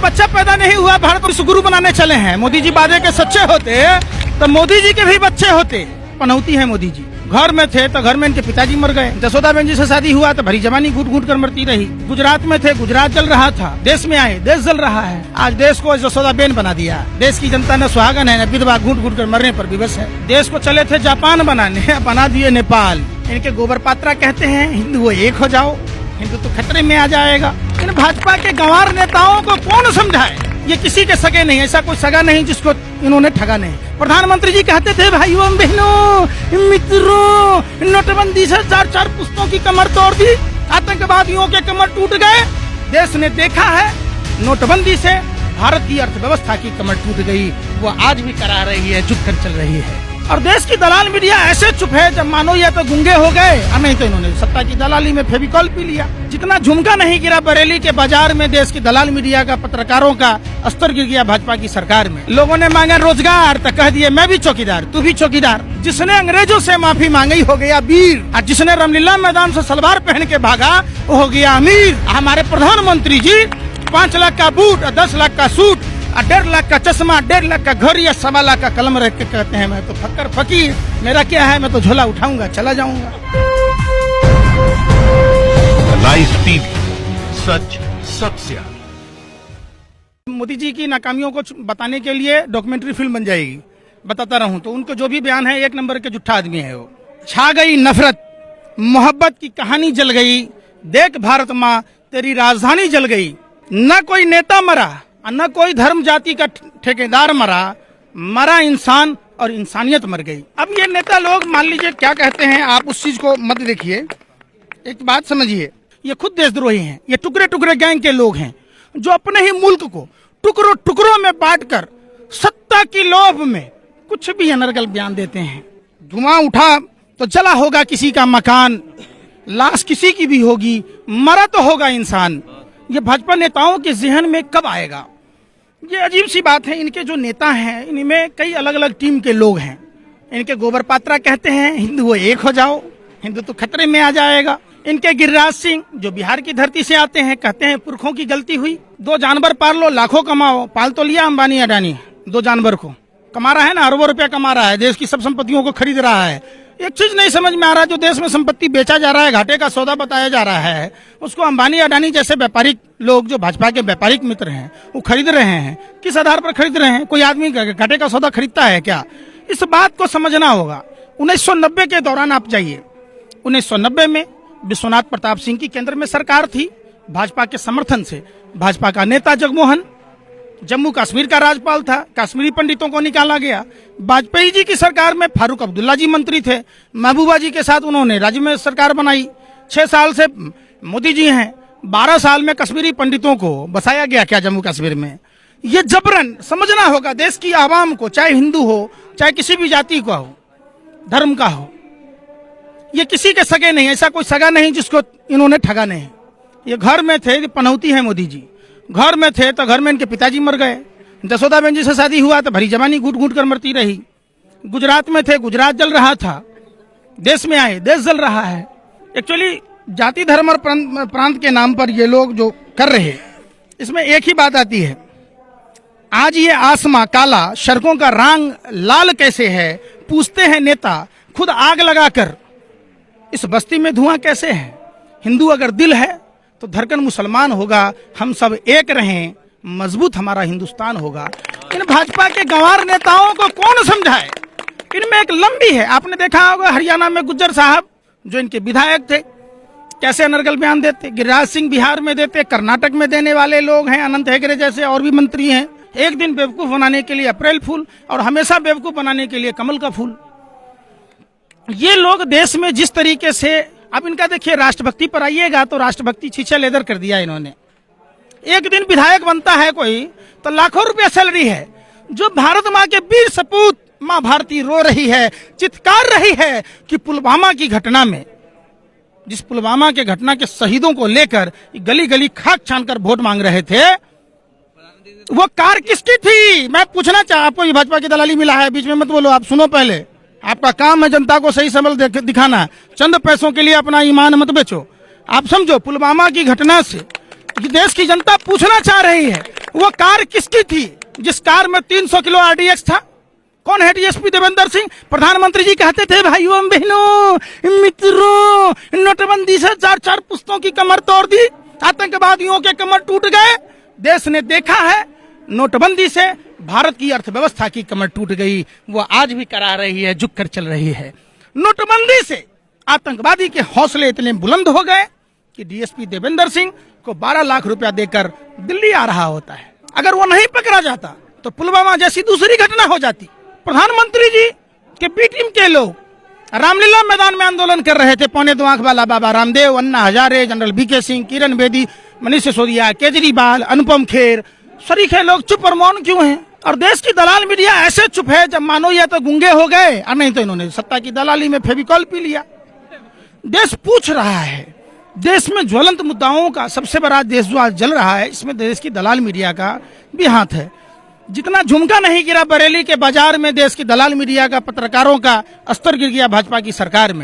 बच्चा पैदा नहीं हुआ, भारत को गुरु बनाने चले हैं। मोदी जी वादे के सच्चे होते तो मोदी जी के भी बच्चे होते। पनौती है मोदी जी, घर में थे तो घर में इनके पिताजी मर गए। जसोदा बेन जी से शादी हुआ तो भरी जवानी घूट घूट कर मरती रही। गुजरात में थे, गुजरात जल रहा था। देश में आए, देश जल रहा है। आज देश को जसोदा बेन बना दिया। देश की जनता न सुहागन है, न विधवा, घूट घूट कर मरने पर विवश है। देश को चले थे जापान बनाने, बना दिए नेपाल। इनके गोबर पात्रा कहते हैं हिंदू वो एक हो जाओ, हिंदू तो खतरे में आ जाएगा। इन भाजपा के गंवार नेताओं को कौन समझाए? ये किसी के सगे नहीं, ऐसा कोई सगा नहीं जिसको इन्होंने ठगा नहीं। प्रधानमंत्री जी कहते थे भाइयों बहनों मित्रों, नोटबंदी से 4-4 पुस्तों की कमर तोड़ दी, आतंकवादियों के कमर टूट गए। देश ने देखा है नोटबंदी से भारत की अर्थव्यवस्था की कमर टूट गई। वो आज भी करा रही है, चुप कर चल रही है। और देश की दलाल मीडिया ऐसे चुप है जब मानो या तो गूंगे हो गए, नहीं तो इन्होंने सत्ता की दलाली में फेविकॉल पी लिया। जितना झुमका नहीं गिरा बरेली के बाजार में, देश की दलाल मीडिया का, पत्रकारों का स्तर गिर गया भाजपा की सरकार में। लोगों ने मांगा रोजगार तो कह दिए मैं भी चौकीदार, तू भी चौकीदार। जिसने अंग्रेजों से माफी मांगी हो गया वीर, और जिसने रामलीला मैदान से सलवार पहन के भागा वो हो गया अमीर। हमारे प्रधानमंत्री जी 5 लाख का बूट और 10 लाख का सूट और 1.5 लाख का चश्मा, 1.5 लाख का घर या 1.25 लाख का कलम रख के कहते हैं मैं तो फक्कर फकीर, मेरा क्या है, मैं तो झोला उठाऊंगा चला जाऊंगा। लाइव टीवी, सच सबसे आगे। मोदी जी की नाकामियों को बताने के लिए डॉक्यूमेंट्री फिल्म बन जाएगी। बताता रहूं तो उनको जो भी बयान है, 1 नंबर के झूठा आदमी है वो। छा गई नफरत, मोहब्बत की कहानी जल गई, देख भारत माँ तेरी राजधानी जल गई। न कोई नेता मरा, न कोई धर्म जाति का ठेकेदार मरा, मरा इंसान और इंसानियत मर गई। अब ये नेता लोग मान लीजिए क्या कहते हैं, आप उस चीज को मत देखिए, एक बात समझिए, ये खुद देशद्रोही हैं। ये टुकड़े टुकड़े गैंग के लोग हैं जो अपने ही मुल्क को टुकड़ों टुकड़ों में बांटकर सत्ता की लोभ में कुछ भी अनर्गल बयान देते हैं। धुआं उठा तो जला होगा किसी का मकान, लाश किसी की भी होगी, मरा तो होगा इंसान। ये भाजपा नेताओं के जहन में कब आएगा? ये अजीब सी बात है। इनके जो नेता हैं इनमें कई अलग अलग टीम के लोग हैं। इनके गोबर पात्रा कहते हैं हिंदू वो एक हो जाओ, हिंदू तो खतरे में आ जाएगा। इनके गिरिराज सिंह जो बिहार की धरती से आते हैं कहते हैं पुरखों की गलती हुई, 2 जानवर पाल लो लाखों कमाओ। पाल तो लिया अंबानी अडानी 2 जानवर को, कमा रहा है ना, अरबों रुपया कमा रहा है, देश की सब संपत्तियों को खरीद रहा है। एक चीज नहीं समझ में आ रहा, जो देश में संपत्ति बेचा जा रहा है, घाटे का सौदा बताया जा रहा है, उसको अंबानी अडानी जैसे व्यापारिक लोग जो भाजपा के व्यापारिक मित्र हैं वो खरीद रहे हैं। किस आधार पर खरीद रहे हैं? कोई आदमी घाटे का सौदा खरीदता है क्या? इस बात को समझना होगा। 1990 के दौरान आप जाइए, 1990 में विश्वनाथ प्रताप सिंह की केंद्र में सरकार थी। भाजपा के समर्थन से भाजपा का नेता जगमोहन जम्मू कश्मीर का राज्यपाल था, कश्मीरी पंडितों को निकाला गया। वाजपेयी जी की सरकार में फारूक अब्दुल्ला जी मंत्री थे, महबूबा जी के साथ उन्होंने राज्य में सरकार बनाई। 6 साल से मोदी जी हैं, 12 साल में कश्मीरी पंडितों को बसाया गया क्या जम्मू कश्मीर में? ये जबरन समझना होगा देश की आवाम को, चाहे हिंदू हो, चाहे किसी भी जाति का हो, धर्म का हो। ये किसी के सगे नहीं, ऐसा कोई सगा नहीं जिसको इन्होंने ठगा नहीं। ये घर में थे, पनौती है मोदी जी, घर में थे तो घर में इनके पिताजी मर गए। जसोदा बेन जी से शादी हुआ तो भरी जवानी घूट घूट कर मरती रही। गुजरात में थे, गुजरात जल रहा था। देश में आए, देश जल रहा है। एक्चुअली जाति धर्म और प्रांत के नाम पर ये लोग जो कर रहे हैं, इसमें एक ही बात आती है, आज ये आसमां काला, सड़कों का रंग लाल कैसे है? पूछते हैं नेता खुद आग लगाकर, इस बस्ती में धुआं कैसे है? हिंदू अगर दिल है तो धड़कन मुसलमान होगा। हम सब एक रहें, मजबूत हमारा हिंदुस्तान होगा। इन भाजपा के गंवार नेताओं को कौन समझाए? इनमें एक लंबी है, आपने देखा होगा हरियाणा में गुज्जर साहब जो इनके विधायक थे कैसे अनर्गल बयान देते। गिरिराज सिंह बिहार में देते, कर्नाटक में देने वाले लोग हैं, अनंत हेगड़े जैसे और भी मंत्री हैं। एक दिन बेवकूफ बनाने के लिए अप्रैल फूल और हमेशा बेवकूफ बनाने के लिए कमल का फूल। ये लोग देश में जिस तरीके से, अब इनका देखिए राष्ट्रभक्ति पर आइएगा तो राष्ट्रभक्ति छीछे लेदर कर दिया इन्होंने। एक दिन विधायक बनता है कोई तो लाखों रुपया सैलरी है। जो भारत माँ के वीर सपूत माँ भारती रो रही है, चित्कार रही है कि पुलवामा की घटना में, जिस पुलवामा के घटना के शहीदों को लेकर गली गली खाक छानकर वोट मांग रहे थे, वो कार किसकी थी? मैं पूछना चाह, आपको ये भाजपा की दलाली मिला है, बीच में मत बोलो, आप सुनो पहले। आपका काम है जनता को सही समझ दिखाना, चंद पैसों के लिए अपना ईमान मत बेचो। आप समझो, पुलवामा की घटना से देश की जनता पूछना चाह रही है वो कार किसकी थी जिस कार में 300 किलो आरडीएक्स था? कौन है डीएसपी देवेंद्र सिंह? प्रधानमंत्री जी कहते थे भाइयों बहनों मित्रों, नोटबंदी से 4-4 पुस्तों की कमर तोड़ दी, आतंकवादियों के कमर टूट गए। देश ने देखा है नोटबंदी से भारत की अर्थव्यवस्था की कमर टूट गई, वो आज भी करा रही है, झुक कर चल रही है। नोटबंदी से आतंकवादी के हौसले इतने बुलंद हो गए कि डीएसपी देवेंद्र सिंह को 12 लाख रुपया देकर दिल्ली आ रहा होता है। अगर वो नहीं पकड़ा जाता तो पुलवामा जैसी दूसरी घटना हो जाती। प्रधानमंत्री जी के बी टीम के लोग रामलीला मैदान में आंदोलन कर रहे थे, 2.25 आंख वाला बाबा रामदेव, अन्ना हजारे, जनरल बीके सिंह, किरण बेदी, मनीष सिसोदिया, केजरीवाल, अनुपम खेर, सरीखे लोग चुप और मौन क्यों हैं? और देश की दलाल मीडिया ऐसे चुप है जब मानो या तो गूंगे हो गए और नहीं तो इन्होंने सत्ता की दलाली में फेविकॉल पी लिया। देश पूछ रहा है, देश में ज्वलंत मुद्दाओं का सबसे बड़ा देश जो आज जल रहा है, इसमें देश की दलाल मीडिया का भी हाथ है। जितना झुमका नहीं गिरा बरेली के बाजार में देश की दलाल मीडिया का, पत्रकारों का स्तर गिर गया भाजपा की सरकार में,